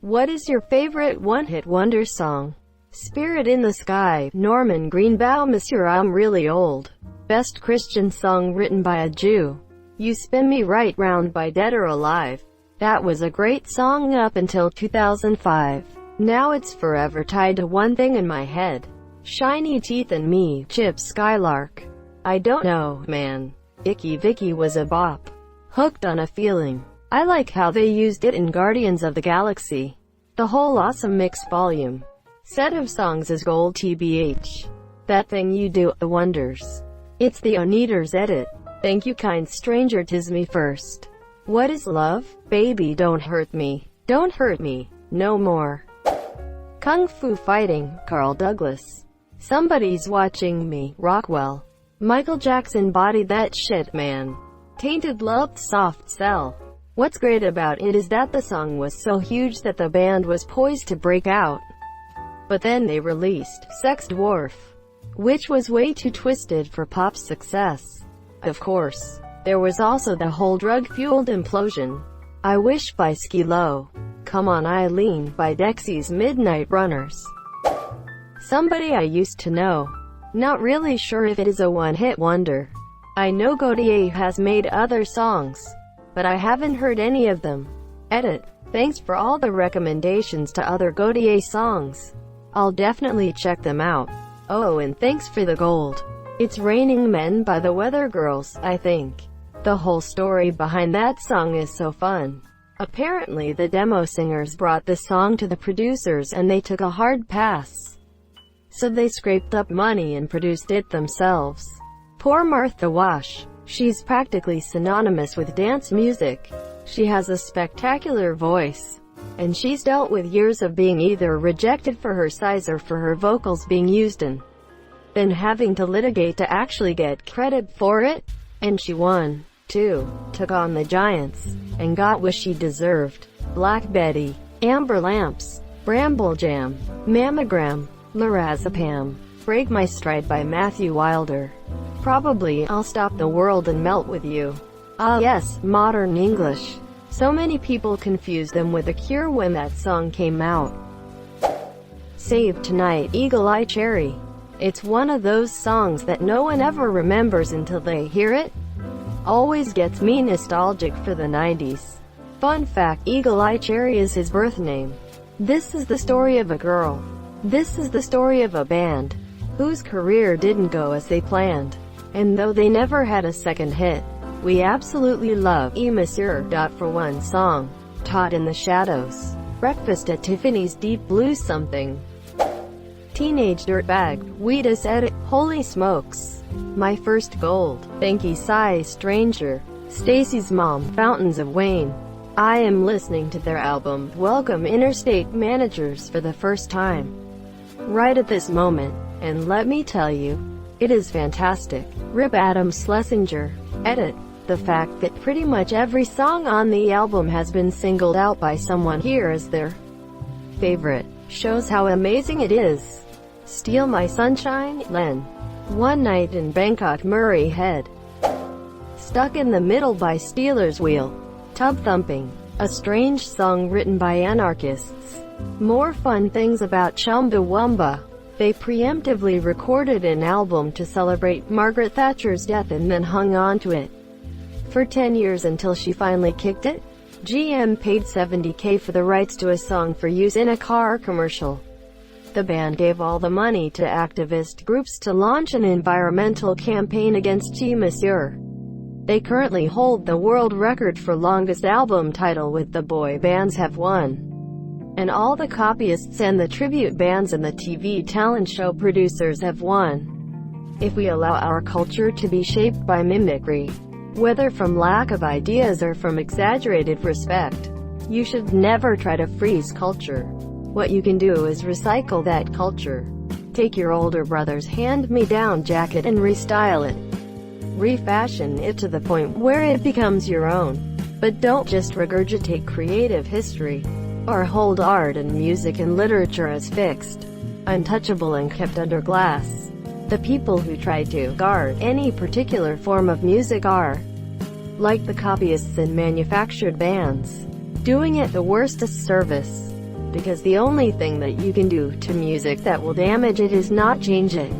What is your favorite one-hit wonder song? Spirit in the Sky, Norman Greenbaum. Monsieur, I'm really old. Best Christian song written by a Jew. You Spin Me Right Round by Dead or Alive. That was a great song up until 2005. Now it's forever tied to one thing in my head. Shiny Teeth and Me, Chip Skylark. I don't know, man. Icky Vicky was a bop. Hooked on a Feeling. I like how they used it in Guardians of the Galaxy. The whole awesome mix volume set of songs is gold. TBH. That Thing You Do, The Wonders. It's the Oneaters edit. Thank you kind stranger, 'tis me first. What is love? Baby don't hurt me. Don't hurt me. No more. Kung Fu Fighting, Carl Douglas. Somebody's Watching Me, Rockwell. Michael Jackson bodied that shit, man. Tainted Love, Soft Cell. What's great about it is that the song was so huge that the band was poised to break out. But then they released Sex Dwarf, which was way too twisted for pop success. Of course, there was also the whole drug-fueled implosion. I Wish by Skee-Lo. Come On Eileen by Dexy's Midnight Runners. Somebody I Used to Know. Not really sure if it is a one-hit wonder. I know Gotye has made other songs, but I haven't heard any of them. Edit. Thanks for all the recommendations to other Gotye songs. I'll definitely check them out. Oh, and thanks for the gold. It's Raining Men by the Weather Girls, I think. The whole story behind that song is so fun. Apparently the demo singers brought the song to the producers and they took a hard pass. So they scraped up money and produced it themselves. Poor Martha Wash. She's practically synonymous with dance music. She has a spectacular voice. And she's dealt with years of being either rejected for her size or for her vocals being used and then having to litigate to actually get credit for it. And she won, too. Took on the Giants, and got what she deserved. Black Betty, Amber Lamps, Bramble Jam, Mammogram, Lorazepam, Break My Stride by Matthew Wilder. Probably I'll Stop the World and Melt With You. Ah yes, modern English. So many people confused them with The Cure when that song came out. Save Tonight, Eagle Eye Cherry. It's one of those songs that no one ever remembers until they hear it. Always gets me nostalgic for the 90s. Fun fact, Eagle Eye Cherry is his birth name. This is the story of a girl. This is the story of a band whose career didn't go as they planned. And though they never had a second hit, we absolutely love E Monsieur. For one song, Taught in the Shadows, Breakfast at Tiffany's, Deep Blue Something. Teenage Dirtbag, Wheatus Edit, Holy Smokes, My First Gold, Thanky Sigh Stranger, Stacy's Mom, Fountains of Wayne. I am listening to their album, Welcome Interstate Managers, for the first time right at this moment, and let me tell you, it is fantastic. Rip Adam Schlesinger. Edit. The fact that pretty much every song on the album has been singled out by someone here as their favorite shows how amazing it is. Steal My Sunshine, Len. One Night in Bangkok, Murray Head. Stuck in the Middle by Steelers Wheel. Tub Thumping. A strange song written by anarchists. More fun things about Chumbawamba. They preemptively recorded an album to celebrate Margaret Thatcher's death and then hung on to it for 10 years until she finally kicked it. GM paid $70K for the rights to a song for use in a car commercial. The band gave all the money to activist groups to launch an environmental campaign against G Monsieur. They currently hold the world record for longest album title, with the boy bands have won. And all the copyists and the tribute bands and the TV talent show producers have won. If we allow our culture to be shaped by mimicry, whether from lack of ideas or from exaggerated respect, you should never try to freeze culture. What you can do is recycle that culture. Take your older brother's hand-me-down jacket and restyle it. Refashion it to the point where it becomes your own. But don't just regurgitate creative history, or hold art and music and literature as fixed, untouchable and kept under glass. The people who try to guard any particular form of music are, like the copyists and manufactured bands, doing it the worst disservice. because the only thing that you can do to music that will damage it is not change it.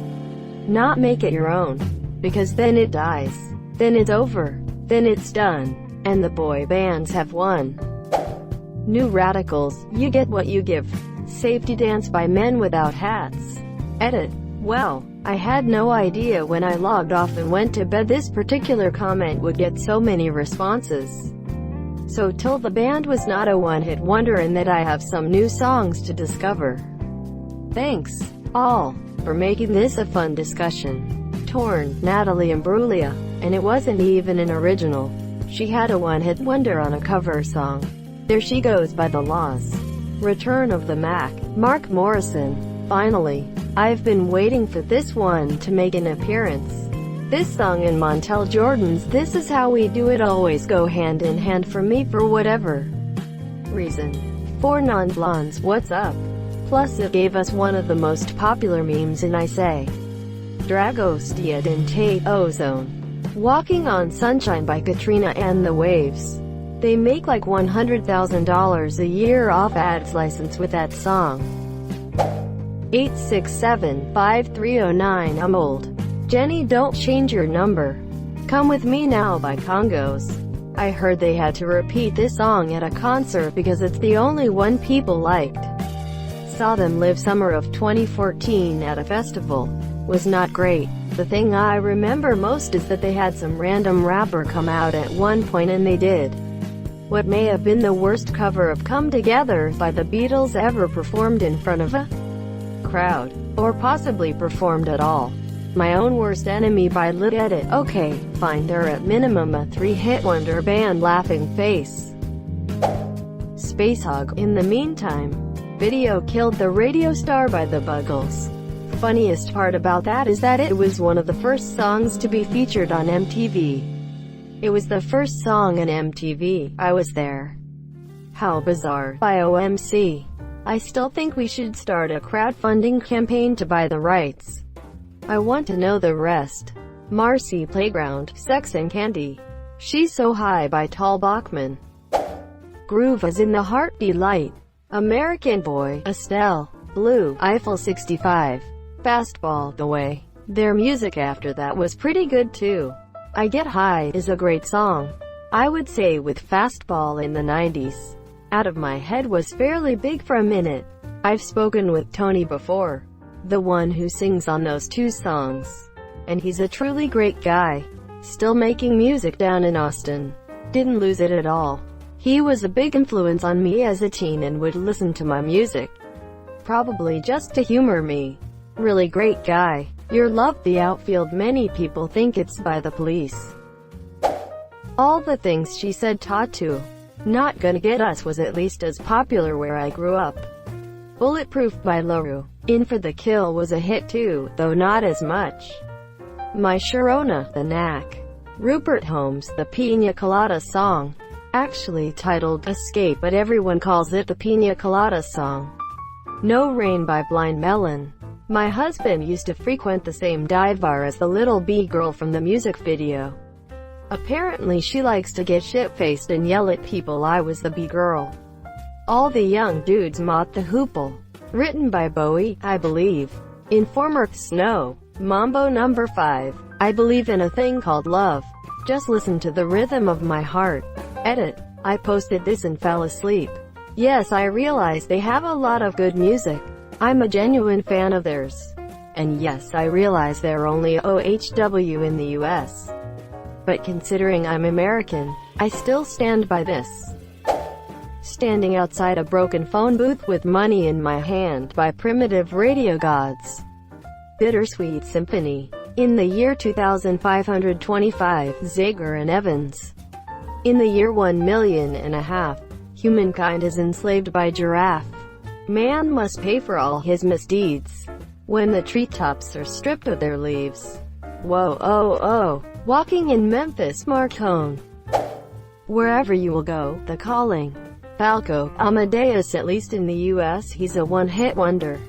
Not make it your own. Because then it dies. Then it's over. Then it's done. And the boy bands have won. New radicals, you get what you give. Safety dance by men without hats. Edit. Well, I had no idea when I logged off and went to bed this particular comment would get so many responses. So told the band was not a one-hit wonder and that I have some new songs to discover. Thanks, all, for making this a fun discussion. Torn, Natalie Imbruglia, and it wasn't even an original. She had a one-hit wonder on a cover song. There She Goes by The Laws. Return of the Mac, Mark Morrison. Finally, I've been waiting for this one to make an appearance. This song and Montel Jordan's This Is How We Do It always go hand in hand for me for whatever reason. For non-blondes, what's up? Plus it gave us one of the most popular memes in I Say Dragostea and Tate Ozone. Walking on Sunshine by Katrina and the Waves. They make like $100,000 a year off ads license with that song. 867-5309 I'm old. Jenny, don't change your number. Come With Me Now by Congos. I heard they had to repeat this song at a concert because it's the only one people liked. Saw them live summer of 2014 at a festival. Was not great. The thing I remember most is that they had some random rapper come out at one point and they did what may have been the worst cover of Come Together by the Beatles ever performed in front of a crowd, or possibly performed at all. My Own Worst Enemy by Edit. Okay, fine, they're at minimum a 3-hit wonder band. Laughing face. Spacehog. In the meantime, Video Killed the Radio Star by the Buggles. Funniest part about that is that it was one of the first songs to be featured on MTV. It was the first song on MTV. I was there. How bizarre. By OMC. I still think we should start a crowdfunding campaign to buy the rights. I want to know the rest. Marcy Playground, Sex and Candy. She's So High by Tal Bachman. Groove Is in the Heart Delight. American Boy, Estelle. Blue, Eiffel 65. Fastball, The Way. Their music after that was pretty good too. I Get High is a great song. I would say with Fastball in the 90s. Out of My Head was fairly big for a minute. I've spoken with Tony before. The one who sings on those two songs. And he's a truly great guy. Still making music down in Austin. Didn't lose it at all. He was a big influence on me as a teen and would listen to my music. Probably just to humor me. Really great guy. Your Love the Outfield, many people think it's by The Police. All the Things She Said Taught to. Not Gonna Get Us was at least as popular where I grew up. Bulletproof by LaRue. In for the Kill was a hit too, though not as much. My Sharona, The Knack. Rupert Holmes, The Pina Colada Song. Actually titled Escape, but everyone calls it the Pina Colada Song. No Rain by Blind Melon. My husband used to frequent the same dive bar as the little bee girl from the music video. Apparently she likes to get shit-faced and yell at people. I was the bee girl. All the Young Dudes Moth the Hoople. Written by Bowie, I Believe. Informer, Snow. Mambo number 5. I Believe in a Thing Called Love. Just listen to the rhythm of my heart. Edit. I posted this and fell asleep. Yes, I realize they have a lot of good music. I'm a genuine fan of theirs. And yes, I realize they're only OHW in the US. But considering I'm American, I still stand by this. Standing Outside a Broken Phone Booth with Money in My Hand by Primitive Radio Gods. Bittersweet Symphony. In the year 2525, Zager and Evans. In the year 1.5 million, humankind is enslaved by giraffe. Man must pay for all his misdeeds. When the treetops are stripped of their leaves. Whoa, oh, oh. Walking in Memphis, Marcone. Wherever you will go, The Calling. Falco, Amadeus. At least in the US, he's a one-hit wonder.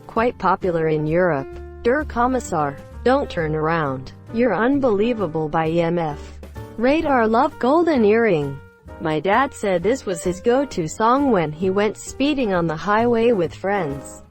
Quite popular in Europe. Der Kommissar. Don't Turn Around. You're Unbelievable by EMF. Radar Love Golden Earring. My dad said this was his go-to song when he went speeding on the highway with friends.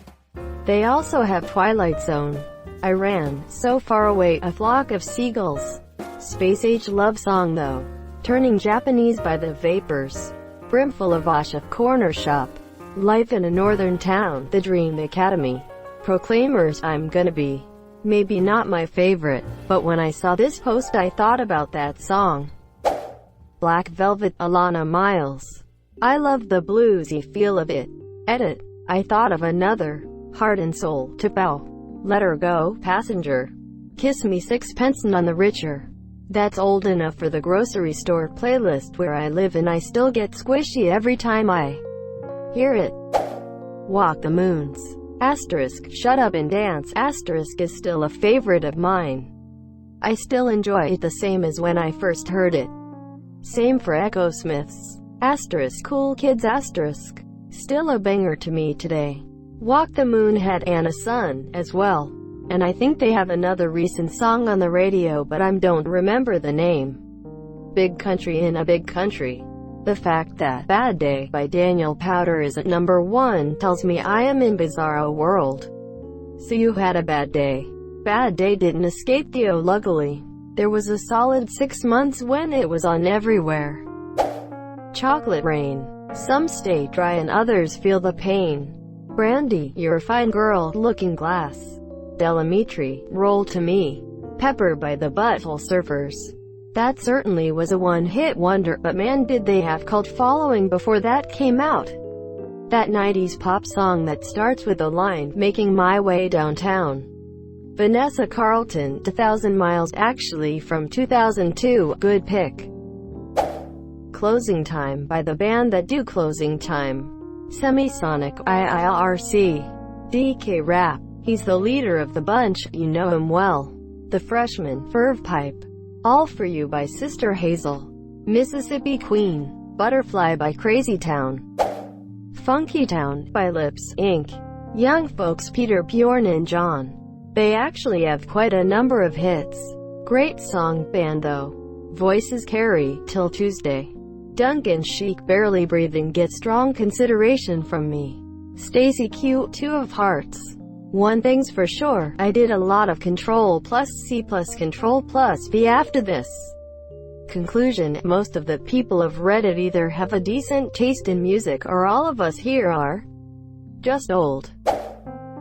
They also have Twilight Zone. I ran so far away, a flock of seagulls. Space-age love song though. Turning Japanese by the Vapors. Brimful of Asha, Corner Shop. Life in a Northern Town, The Dream Academy. Proclaimers, I'm Gonna Be. Maybe not my favorite, but when I saw this post I thought about that song. Black Velvet, Alana Miles. I love the bluesy feel of it. Edit. I thought of another. Heart and Soul, to Bow. Let Her Go, Passenger. Kiss Me Sixpence None the Richer. That's old enough for the grocery store playlist where I live, and I still get squishy every time I hear it. Walk the Moons. Asterisk, Shut Up and Dance. Asterisk is still a favorite of mine. I still enjoy it the same as when I first heard it. Same for Echo Smiths. Asterisk, Cool Kids. Asterisk. Still a banger to me today. Walk the Moon had Anna Sun as well. And I think they have another recent song on the radio, but I don't remember the name. Big Country in a Big Country. The fact that Bad Day by Daniel Powter is at number 1 tells me I am in bizarro world. So you had a bad day. Bad Day didn't escape Theo luckily. There was a solid 6 months when it was on everywhere. Chocolate Rain. Some stay dry and others feel the pain. Brandy, You're a Fine Girl. Looking Glass. Delamitri, Roll to Me. Pepper by the Butthole Surfers. That certainly was a one-hit wonder, but man did they have cult following before that came out. That 90s pop song that starts with the line, Making My Way Downtown. Vanessa Carlton, 2,000 Miles, actually from 2002, good pick. Closing Time by the band that do Closing Time. Semisonic, IIRC. DK Rap. He's the leader of the bunch, you know him well. The Freshman, Ferve Pipe. All For You by Sister Hazel. Mississippi Queen. Butterfly by Crazy Town. Funky Town by Lips, Inc. Young Folks, Peter Bjorn and John. They actually have quite a number of hits. Great song, band though. Voices carry, Till Tuesday. Duncan Chic, Barely Breathing get strong consideration from me. Stacy Q, Two of Hearts. One thing's for sure, I did a lot of Control plus C plus Control plus V after this. Conclusion, most of the people of Reddit either have a decent taste in music or all of us here are just old.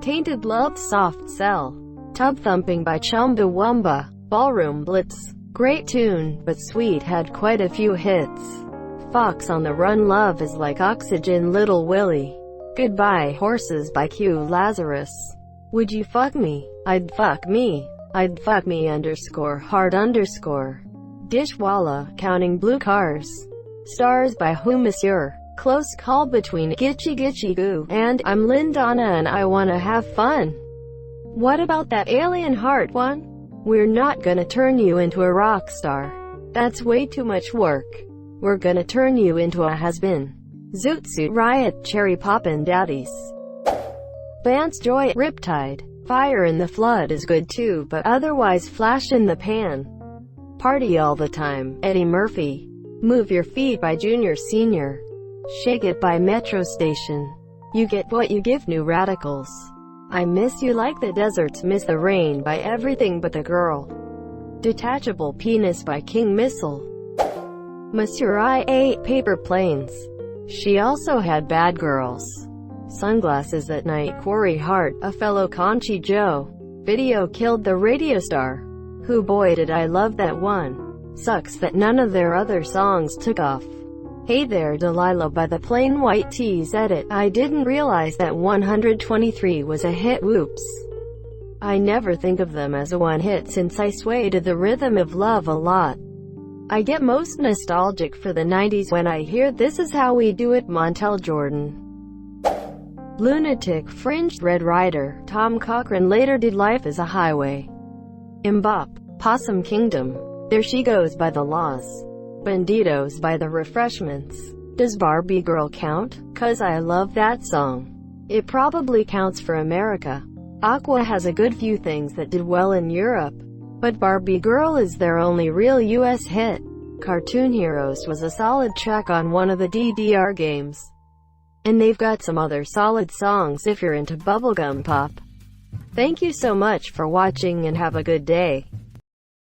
Tainted Love, Soft Cell. Tub Thumping by Chumbawamba. Ballroom Blitz. Great tune, but Sweet had quite a few hits. Fox on the Run, Love is Like Oxygen, Little Willie. Goodbye Horses by Q Lazarus. Would you fuck me? I'd fuck me. I'd fuck me _ hard _ Dishwalla, Counting Blue Cars. Stars by Who Monsieur. Close Call Between Gitchy Gitchy Goo and I'm Lindana and I Wanna Have Fun. What about that Alien Heart one? We're not gonna turn you into a rock star. That's way too much work. We're gonna turn you into a has-been. Zoot Suit Riot, Cherry Poppin' Daddies. Vance Joy, Riptide. Fire in the Flood is good too, but otherwise flash in the pan. Party All the Time, Eddie Murphy. Move Your Feet by Junior Senior. Shake It by Metro Station. You Get What You Give, New Radicals. I Miss You Like the Deserts Miss the Rain by Everything But the Girl. Detachable Penis by King Missile. Monsieur I.A. Paper Planes. She also had Bad Girls. Sunglasses at Night, Corey Hart, a fellow Conchi Joe. Video Killed the Radio Star. Who Boy Did I Love That One. Sucks that none of their other songs took off. Hey There Delilah by the Plain White Tees. Edit. I didn't realize that 123 was a hit. Whoops. I never think of them as a one hit since I sway to the rhythm of love a lot. I get most nostalgic for the 90s when I hear This Is How We Do It, Montel Jordan. Lunatic Fringe, Red Rider. Tom Cochrane later did Life is a Highway. Mbop. Possum Kingdom. There She Goes by The Laws. Bandidos by The Refreshments. Does Barbie Girl count? 'Cause I love that song. It probably counts for America. Aqua has a good few things that did well in Europe, but Barbie Girl is their only real US hit. Cartoon Heroes was a solid track on one of the DDR games. And they've got some other solid songs if you're into bubblegum pop. Thank you so much for watching and have a good day.